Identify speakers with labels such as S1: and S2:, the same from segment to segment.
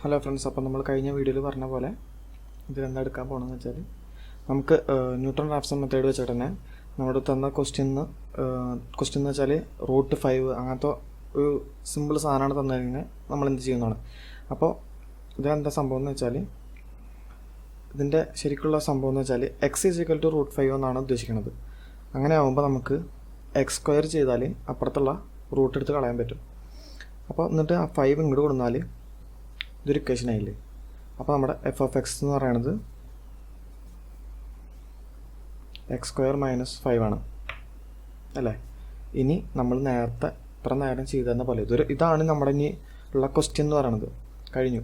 S1: Hello friends, അപ്പോൾ നമ്മൾ കഴിഞ്ഞ വീഡിയോയിൽ പറഞ്ഞ പോലെ ഇതിലെന്താ എടുക്കാൻ പോകണമെന്ന് വെച്ചാൽ നമുക്ക് ന്യൂട്ടൺ റാഫ്സൺ മെത്തേഡ് വെച്ചിട്ട് തന്നെ നമ്മുടെ തന്ന ക്വസ്റ്റ്യൻ എന്ന് വെച്ചാൽ റൂട്ട് 5 അങ്ങനത്തെ ഒരു സിമ്പിൾ സാധനമാണ് തന്നു കഴിഞ്ഞാൽ നമ്മൾ എന്ത് ചെയ്യുന്നതാണ്. അപ്പോൾ ഇതെന്താ സംഭവം എന്ന് വെച്ചാൽ ഇതിൻ്റെ ശരിക്കുള്ള സംഭവം എന്ന് വെച്ചാൽ എക്സ് ഈക്വൽ ടു റൂട്ട് 5 എന്നാണ് ഉദ്ദേശിക്കുന്നത്. അങ്ങനെ ആകുമ്പോൾ നമുക്ക് എക്സ് സ്ക്വയർ ചെയ്താൽ അപ്പുറത്തുള്ള റൂട്ട് എടുത്ത് കളയാൻ പറ്റും. അപ്പോൾ എന്നിട്ട് ആ 5 ഇങ്ങോട്ട് കൊടുത്താൽ ഇതൊരു ഇക്വേഷൻ ആയില്ലേ. അപ്പോൾ നമ്മുടെ എഫ് ഓഫ് എക്സ് എന്ന് പറയുന്നത് എക്സ് സ്ക്വയർ മൈനസ് 5 ആണ് അല്ലേ. ഇനി നമ്മൾ ഇത്ര നേരം ചെയ്തെന്ന പോലെ ഇതാണ് നമ്മുടെ ഇനി ഉള്ള ക്വസ്റ്റ്യൻ എന്ന് പറയുന്നത്. കഴിഞ്ഞു.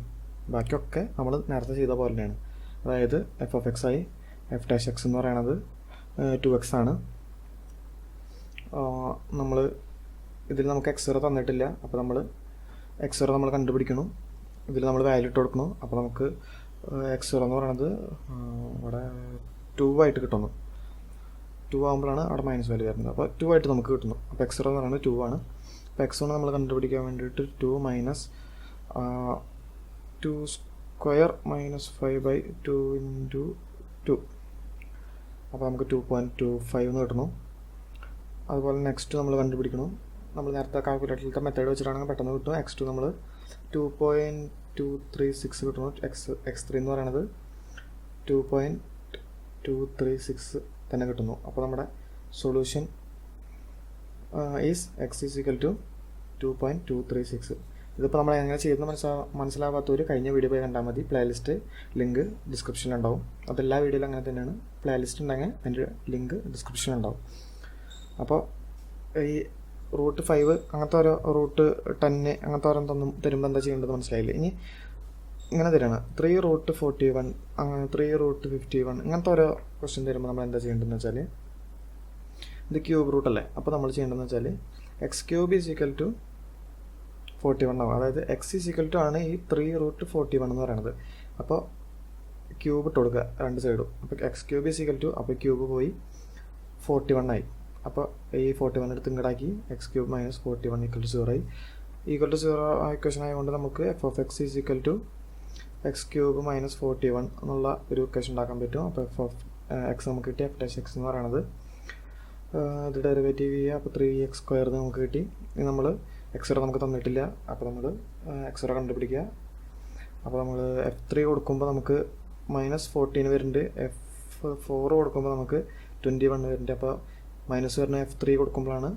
S1: ബാക്കിയൊക്കെ നമ്മൾ നേരത്തെ ചെയ്ത പോലെ തന്നെയാണ്. അതായത് എഫ് ഓഫ് എക്സ് ആയി എഫ് ഡാഷ് എക്സ് എന്ന് പറയുന്നത് 2x ആണ്. നമ്മൾ ഇതിൽ നമുക്ക് എക്സ് സീറോ തന്നിട്ടില്ല. അപ്പോൾ നമ്മൾ എക്സ് സീറോ നമ്മൾ കണ്ടുപിടിക്കണം. ഇതിൽ നമ്മൾ വാല്യൂ ഇട്ട് കൊടുക്കണം. അപ്പോൾ നമുക്ക് എക്സ് സീറോ എന്ന് പറയുന്നത് ഇവിടെ 2 ആയിട്ട് കിട്ടുന്നു. 2 ആകുമ്പോഴാണ് അവിടെ മൈനസ് വാല്യൂ വരുന്നത്. അപ്പോൾ 2 ആയിട്ട് നമുക്ക് കിട്ടുന്നു. അപ്പോൾ എക്സ് സീറോ എന്ന് പറയുന്നത് 2 ആണ്. അപ്പോൾ എക്സ് വൺ നമ്മൾ കണ്ടുപിടിക്കാൻ വേണ്ടിയിട്ട് 2 മൈനസ് 2 സ്ക്വയർ മൈനസ് 5/2 ഇൻറ്റു 2. അപ്പോൾ നമുക്ക് 2.25 എന്ന് കിട്ടണം. അതുപോലെ നെക്സ്റ്റ് നമ്മൾ കണ്ടുപിടിക്കണം. നമ്മൾ നേരത്തെ കാൽക്കുലേറ്ററിലത്തെ മെത്തേഡ് വെച്ചിട്ടാണെങ്കിൽ പെട്ടെന്ന് കിട്ടും. x2 നമ്മൾ 2.236 കിട്ടുന്നു. x3 എന്ന് പറയുന്നത് 2.236 തന്നെ കിട്ടുന്നു. അപ്പോൾ നമ്മുടെ solution is x equal to 2.236. ഇതിപ്പോൾ നമ്മൾ എങ്ങനെ ചെയ്യുന്നത് മനസ്സിലാവാത്തവർ കഴിഞ്ഞ വീഡിയോ പോയി കണ്ടാൽ മതി. പ്ലേലിസ്റ്റ് ലിങ്ക് ഡിസ്ക്രിപ്ഷനിലുണ്ടാവും. അതെല്ലാ വീഡിയോയിലും അങ്ങനെ തന്നെയാണ്. പ്ലേലിസ്റ്റ് ഉണ്ടെങ്കിൽ അതിൻ്റെ ലിങ്ക് ഡിസ്ക്രിപ്ഷനിലുണ്ടാവും. അപ്പോൾ ഈ റൂട്ട് 5 അങ്ങനത്തെ ഓരോ റൂട്ട് 10 അങ്ങനത്തെ ഓരോ തരുമ്പോൾ എന്താ ചെയ്യേണ്ടത് മനസ്സിലായില്ലേ. ഇനി ഇങ്ങനെ തരാണ് 3 റൂട്ട് 41 അങ്ങനെ 3 റൂട്ട് 51 ഇങ്ങനത്തെ ഓരോ ക്വസ്റ്റ്യൻ തരുമ്പോൾ നമ്മൾ എന്താ ചെയ്യേണ്ടതെന്ന് വെച്ചാൽ ഇത് ക്യൂബ് റൂട്ട് അല്ലേ. അപ്പോൾ നമ്മൾ ചെയ്യേണ്ടതെന്ന് വെച്ചാൽ x cube is equal to 41 ആവും. അതായത് എക്സ് ഈസ് ഈക്വൽ ടു ആണ് ഈ 3 റൂട്ട് 41 എന്ന് പറയുന്നത്. അപ്പോൾ ക്യൂബ് ഇട്ട് കൊടുക്കുക രണ്ട് സൈഡും. അപ്പോൾ x cube is equal to അപ്പോൾ ക്യൂബ് പോയി 41 ആയി. അപ്പോൾ ഈ 41 എടുത്ത് ഇങ്ങോട്ടാക്കി x cube minus 41 equal to 0 ആയി. ഈക്വൽ ടു 0 ഇക്വേഷൻ ആയതുകൊണ്ട് നമുക്ക് f of x is equal to x cube minus 41 എന്നുള്ള ഒരു ഇക്വേഷൻ ഉണ്ടാക്കാൻ പറ്റും. അപ്പോൾ എഫ് ഓഫ് എക്സ് നമുക്ക് കിട്ടി. എഫ് ഡാഷ് എക്സ് എന്ന് പറയുന്നത് ഇത് ഡെറിവേറ്റീവ് ചെയ്യുക. അപ്പോൾ 3x സ്ക്വയർ നമുക്ക് കിട്ടി. ഇനി നമ്മൾ എക്സ് സീറോ നമുക്ക് തന്നിട്ടില്ല. അപ്പോൾ നമ്മൾ എക്സ് സീറോ കണ്ടുപിടിക്കുക. അപ്പോൾ നമ്മൾ F3 കൊടുക്കുമ്പോൾ നമുക്ക് മൈനസ് 14 വരുന്നുണ്ട്. F4 കൊടുക്കുമ്പോൾ നമുക്ക് 21 വരുന്നുണ്ട്. അപ്പോൾ മൈനസ് വരുന്ന F3 കൊടുക്കുമ്പോഴാണ്.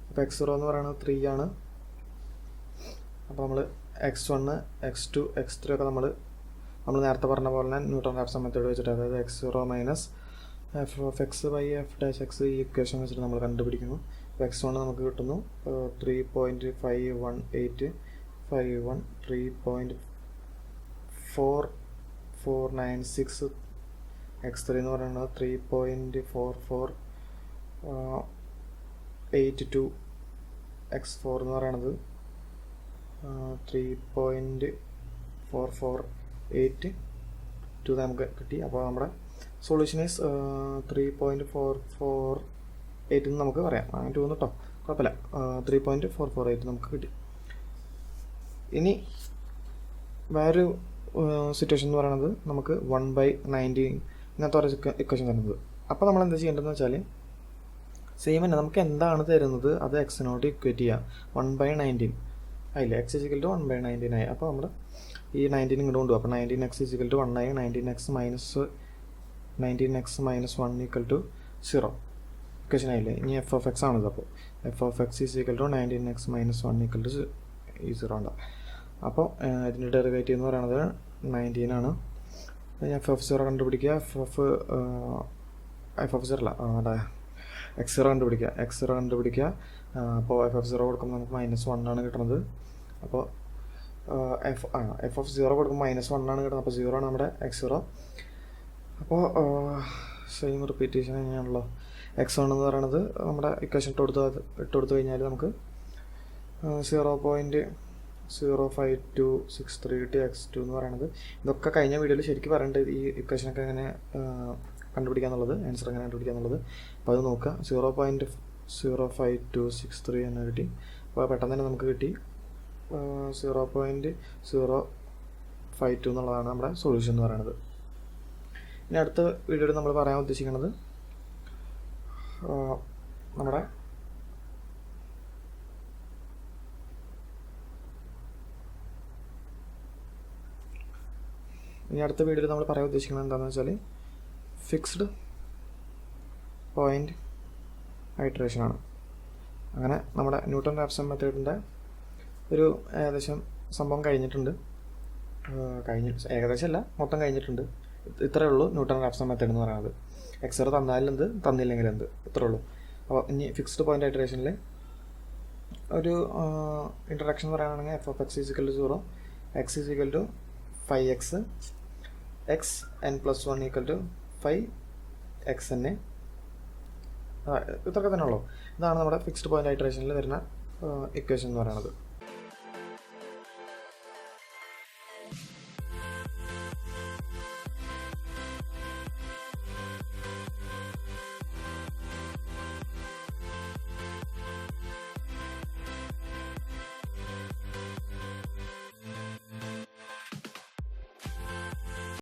S1: അപ്പോൾ എക്സ് സീറോ എന്ന് പറയുന്നത് 3 ആണ്. അപ്പോൾ നമ്മൾ x1 x2 x3 ഒക്കെ നമ്മൾ നേരത്തെ പറഞ്ഞ പോലെ തന്നെ ന്യൂട്ടൺ റാഫ്സൺ മെത്തേഡ് വെച്ചിട്ട്, അതായത് x zero minus f of x by f dash x ഈ ഇക്വേഷൻ വെച്ചിട്ട് നമ്മൾ കണ്ടുപിടിക്കുന്നു. അപ്പോൾ x1 നമുക്ക് കിട്ടുന്നു 3.51851 3.4496. x3 എന്ന് പറയുന്നത് 3.4482. x4 എന്ന് പറയുന്നത് 3.4482 നമുക്ക് കിട്ടി. അപ്പോൾ നമ്മുടെ സൊല്യൂഷൻ ഈസ് 3.448 എന്ന് നമുക്ക് പറയാം. അങ്ങനെ 2 കേട്ടോ, കുഴപ്പമില്ല. 3.448 നമുക്ക് കിട്ടി. ഇനി വേറൊരു സിറ്റുവേഷൻ എന്ന് പറയുന്നത് നമുക്ക് 1/19 ഇങ്ങനത്തെ ഓരോ ഇക്വേഷൻ തരുന്നത്. അപ്പോൾ നമ്മൾ എന്താ ചെയ്യേണ്ടതെന്ന് വെച്ചാൽ സെയിം തന്നെ നമുക്ക് എന്താണ് തരുന്നത് അത് എക്സിനോട്ട് ഇക്വേറ്റ് ചെയ്യുക. 1/19 ആയില്ലേ. എക്സ് ഈക്വൽ ടു 1/19 ആയി. അപ്പോൾ നമ്മൾ ഈ 19 ഇങ്ങോട്ട് കൊണ്ടുപോകും. അപ്പോൾ 19x ഈക്വൽ ടു 1 ആയി. 19x minus 1 equal to 0 equation ആയില്ലേ. ഇനി എഫ് ഓഫ് എക്സ് ആണിത്. അപ്പോൾ f of x is equal to 19x minus 1 equal to 0 ഉണ്ടാവും. അപ്പോൾ ഇതിൻ്റെ ഡെറിവേറ്റീവ് എന്ന് പറയുന്നത് 19 ആണ്. എഫ് ഓഫ് 0 കണ്ടുപിടിക്കുക. എഫ് ഓഫ് 0 അല്ല, എക്സ് സീറോ കണ്ടുപിടിക്കുക. അപ്പോൾ എഫ് ഓഫ് 0 കൊടുക്കുമ്പോൾ നമുക്ക് -1 ആണ് കിട്ടുന്നത്. അപ്പോൾ എഫ് ഓഫ് 0 കൊടുക്കുമ്പോൾ -1 ആണ് കിട്ടുന്നത്. അപ്പോൾ 0 ആണ് നമ്മുടെ എക്സ് സീറോ. അപ്പോൾ സെയിം റിപ്പീറ്റേഷൻ തന്നെയാണല്ലോ. x1 എന്ന് പറയുന്നത് നമ്മുടെ ഇക്വേഷൻ ഇട്ട് കൊടുത്തു കഴിഞ്ഞാൽ നമുക്ക് 0.05263 കിട്ടി. x2 എന്ന് പറയുന്നത് ഇതൊക്കെ കഴിഞ്ഞ വീഡിയോയിൽ ശരിക്കും പറയേണ്ടത് ഈ ഇക്വേഷനൊക്കെ എങ്ങനെ കണ്ടുപിടിക്കാന്നുള്ളത്, ആൻസർ എങ്ങനെ കണ്ടുപിടിക്കാന്നുള്ളത്. അപ്പോൾ അത് നോക്കുക. 0.05263 എന്ന് കിട്ടി. അപ്പോൾ പെട്ടെന്ന് തന്നെ നമുക്ക് കിട്ടി 0.0 5 എന്നുള്ളതാണ് നമ്മുടെ സൊല്യൂഷൻ എന്ന് പറയുന്നത്. ഇനി അടുത്ത വീഡിയോയിൽ നമ്മൾ പറയാൻ ഉദ്ദേശിക്കുന്നത് നമ്മുടെ എന്താണെന്ന് വെച്ചാൽ ഫിക്സ്ഡ് പോയിൻ്റ് ഐട്രേഷനാണ്. അങ്ങനെ നമ്മുടെ ന്യൂട്ടൺ റാഫ്സൺ മെത്തേഡിൻ്റെ ഒരു ഏകദേശം സംഭവം കഴിഞ്ഞിട്ടുണ്ട്. ഏകദേശം അല്ല, മൊത്തം കഴിഞ്ഞിട്ടുണ്ട്. ഇത്രയേ ഉള്ളൂ ന്യൂട്ടൺ റാഫ്സൺ മെത്തേഡ് എന്ന് പറയുന്നത്. എക്സർ തന്നാലെന്ത്, തന്നില്ലെങ്കിൽ എന്ത്, ഇത്രയേ ഉള്ളൂ. അപ്പോൾ ഇനി ഫിക്സ്ഡ് പോയിൻ്റ് ഐട്രേഷനിൽ ഒരു ഇൻട്രഡക്ഷൻ പറയുകയാണെങ്കിൽ f(x) = 0, x = 5x, xn+1 = 5xn. ഇത്രയൊക്കെ തന്നെ ഉള്ളൂ. ഇതാണ് നമ്മുടെ ഫിക്സ്ഡ് പോയിൻ്റ് ഐട്രേഷനിൽ വരുന്ന ഇക്വേഷൻ എന്ന് പറയുന്നത്.